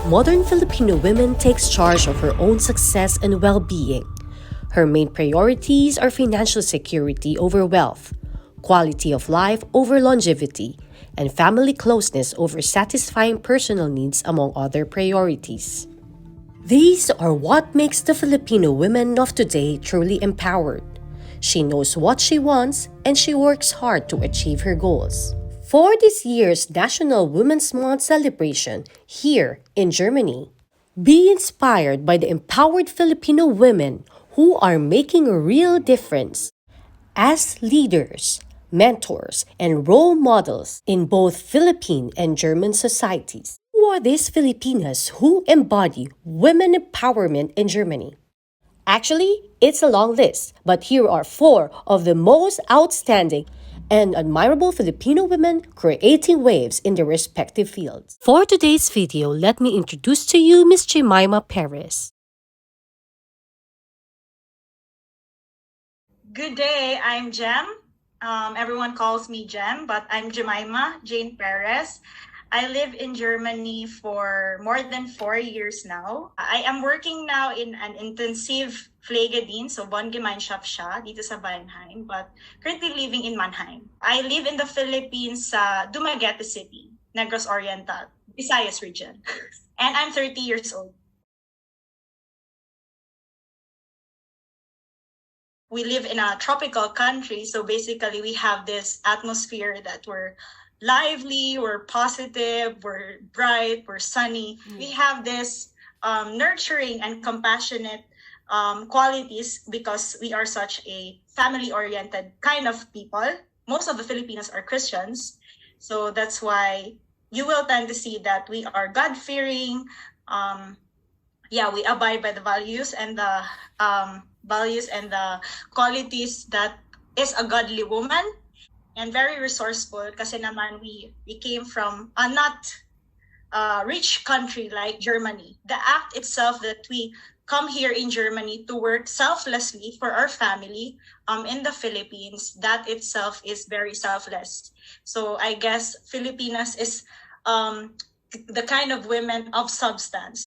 Modern Filipino women takes charge of her own success and well-being. Her main priorities are financial security over wealth, quality of life over longevity, and family closeness over satisfying personal needs among other priorities. These are what makes the Filipino women of today truly empowered. She knows what she wants and she works hard to achieve her goals. For this year's National Women's Month celebration here in Germany, be inspired by the empowered Filipino women who are making a real difference as leaders, mentors, and role models in both Philippine and German societies. Who are these Filipinas who embody women empowerment in Germany? Actually, it's a long list, but here are 4 of the most outstanding and admirable Filipino women creating waves in their respective fields. For today's video, let me introduce to you Miss Jemima Perez. Good day, I'm Jem. Everyone calls me Jem, but I'm Jemima Jane Perez. I live in Germany for more than 4 years now. I am working now in an intensive Pflegedienst, so Wohngemeinschaft siya, dito sa Weinheim, but currently living in Mannheim. I live in the Philippines sa Dumaguete City, Negros Oriental, Visayas region. And I'm 30 years old. We live in a tropical country, so basically we have this atmosphere that we're lively, we're positive, we're bright, we're sunny. We have this nurturing and compassionate qualities because we are such a family-oriented kind of people. Most of the Filipinos are Christians, so that's why you will tend to see that we are God-fearing. We abide by the values and the qualities that is a godly woman. And very resourceful kasi naman we came from a not rich country like Germany. The act itself that we come here in Germany to work selflessly for our family in the Philippines, that itself is very selfless. So I guess Filipinas is the kind of women of substance.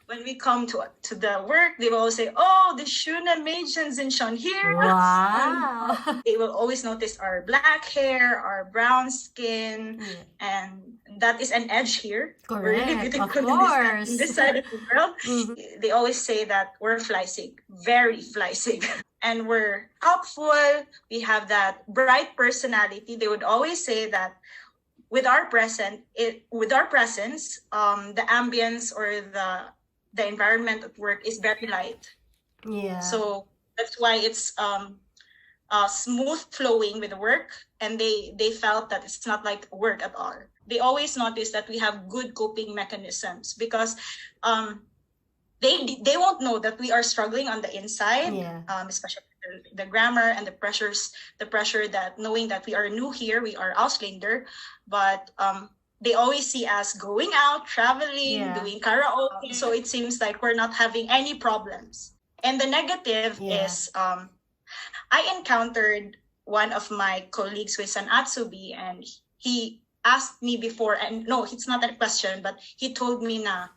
When we come to the work, they will always say, "Oh, the schöne Mädchen sind schon here." Wow! They will always notice our black hair, our brown skin, and that is an edge here. Correct, We're really beautiful of course. in this side of the world. They always say that we're fleissig, very fleissig, and we're helpful. We have that bright personality. They would always say that with our presence, the ambience or the environment at work is very light. Yeah. So that's why it's smooth flowing with the work, and they felt that it's not like work at all. They always notice that we have good coping mechanisms because they won't know that we are struggling on the inside, especially the grammar and the pressure that knowing that we are new here, we are Ausländer, but they always see us going out, traveling, doing karaoke. So it seems like we're not having any problems. And the negative is, I encountered one of my colleagues with an Atsubi, and he asked me before, and no, it's not a question, but he told me na,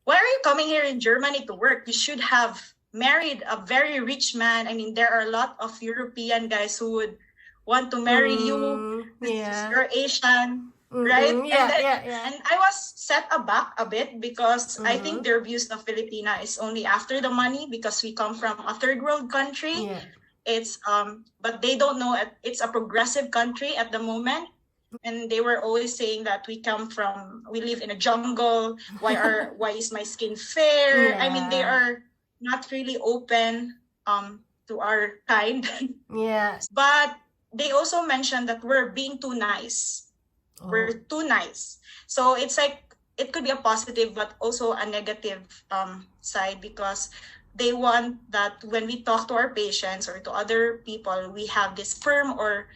why are you coming here in Germany to work? You should have married a very rich man. I mean, there are a lot of European guys who would want to marry you. You're Asian. Right? And I was set aback a bit because I think their views of Filipina is only after the money because we come from a third world country. It's but they don't know it's a progressive country at the moment. And they were always saying that we live in a jungle. Why is my skin fair? I mean, they are not really open to our kind. But they also mentioned that we're being too nice. We're too nice. So it's like it could be a positive but also a negative side because they want that when we talk to our patients or to other people, we have this firm or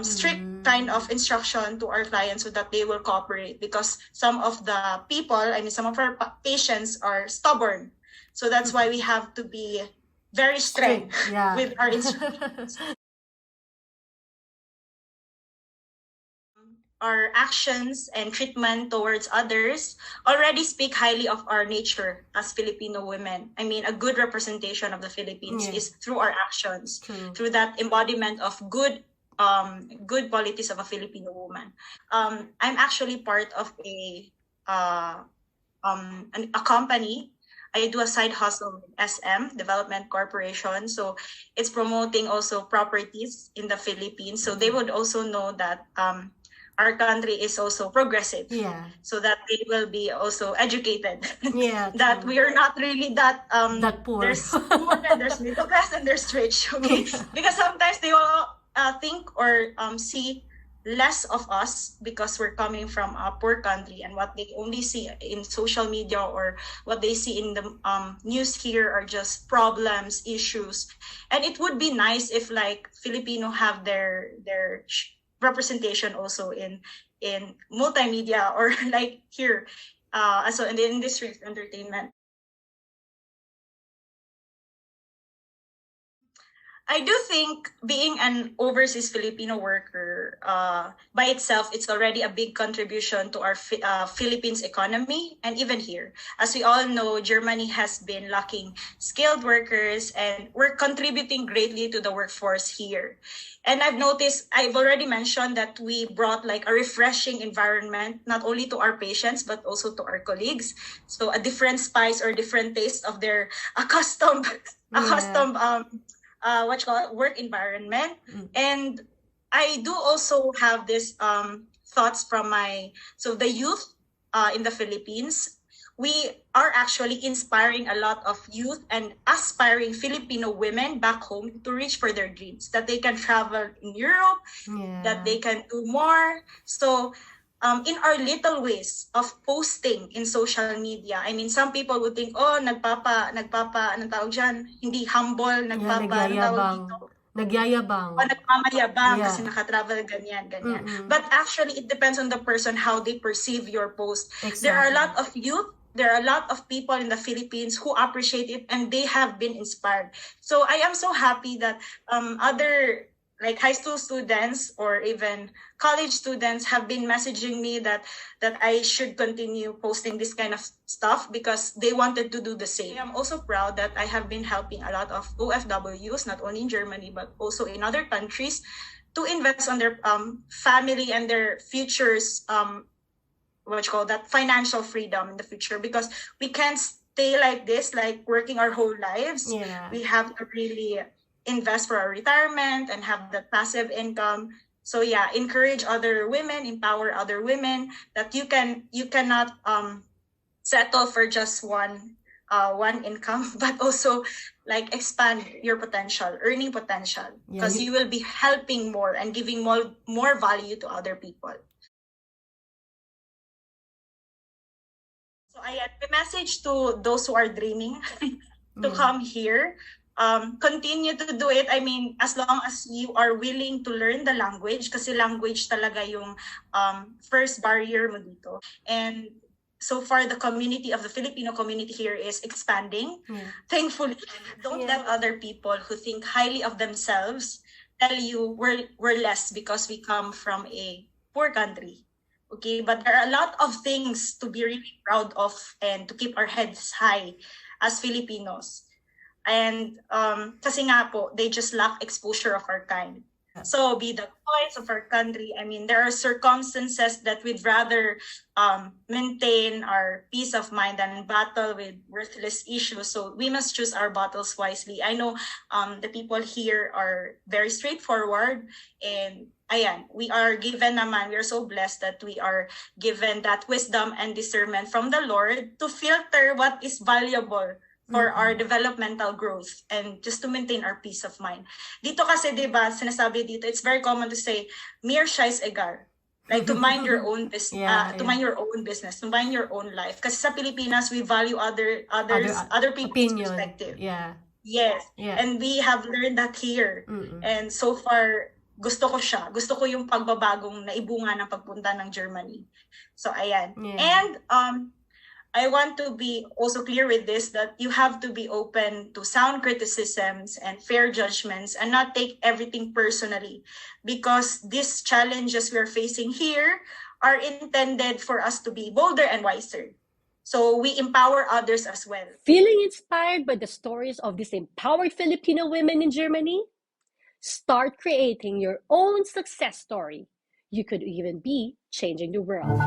strict kind of instruction to our clients so that they will cooperate because some of the people, some of our patients are stubborn. So that's why we have to be very strict with our instructions. our actions and treatment towards others already speak highly of our nature as Filipino women. I mean, a good representation of the Philippines is through our actions, through that embodiment of good qualities of a Filipino woman. I'm actually part of a company. I do a side hustle with SM, Development Corporation. So it's promoting also properties in the Philippines. So they would also know that our country is also progressive. So that they will be also educated. That we are not really that poor. There's poor and there's middle class and there's rich. Okay, because sometimes they will think or see less of us because we're coming from a poor country, and what they only see in social media or what they see in the news here are just problems, issues. And it would be nice if like Filipino have their representation also in multimedia or like here also in the industry of entertainment. I do think being an overseas Filipino worker by itself, it's already a big contribution to our Philippines economy, and even here. As we all know, Germany has been lacking skilled workers, and we're contributing greatly to the workforce here. And I've already mentioned that we brought like a refreshing environment, not only to our patients, but also to our colleagues. So a different spice or different taste of their accustomed work environment. And I do also have this thoughts from the youth in the Philippines. We are actually inspiring a lot of youth and aspiring Filipino women back home to reach for their dreams, that they can travel in Europe, that they can do more. So in our little ways of posting in social media, I mean, some people would think, oh, anong tawag dyan? Hindi humble, Nagyayabang. Nagmamayabang kasi nakatravel, ganyan. But actually, it depends on the person how they perceive your post. Exactly. There are a lot of youth, there are a lot of people in the Philippines who appreciate it, and they have been inspired. So I am so happy that other like high school students or even college students have been messaging me that I should continue posting this kind of stuff because they wanted to do the same. I'm also proud that I have been helping a lot of OFWs, not only in Germany, but also in other countries, to invest on their family and their futures, financial freedom in the future, because we can't stay like this, like working our whole lives. We have to really invest for our retirement and have that passive income. So encourage other women, empower other women that you cannot settle for just one income, but also like expand your potential, earning potential, because you will be helping more and giving more value to other people. So a message to those who are dreaming to come here. Continue to do it. I mean, as long as you are willing to learn the language, kasi language talaga yung first barrier mo dito. And so far, the community of the Filipino community here is expanding. Thankfully, don't let other people who think highly of themselves tell you we're less because we come from a poor country. Okay, but there are a lot of things to be really proud of and to keep our heads high as Filipinos. And kasi nga po, they just lack exposure of our kind. So be the voice of our country. I mean, there are circumstances that we'd rather maintain our peace of mind than battle with worthless issues. So we must choose our battles wisely. I know the people here are very straightforward, and ayan, we are given naman, we are so blessed that we are given that wisdom and discernment from the Lord to filter what is valuable for our developmental growth and just to maintain our peace of mind. Dito kasi, di ba, sinasabi dito, it's very common to say, mir scheiß egal. Like to mind your own business, to mind your own business, to mind your own life. Kasi sa Pilipinas, we value other people's opinion, perspective. Yes. And we have learned that here. And so far, gusto ko siya. Gusto ko yung pagbabagong naibunga ng pagpunta ng Germany. So, ayan. And I want to be also clear with this, that you have to be open to sound criticisms and fair judgments and not take everything personally, because these challenges we're facing here are intended for us to be bolder and wiser. So we empower others as well. Feeling inspired by the stories of these empowered Filipino women in Germany? Start creating your own success story. You could even be changing the world.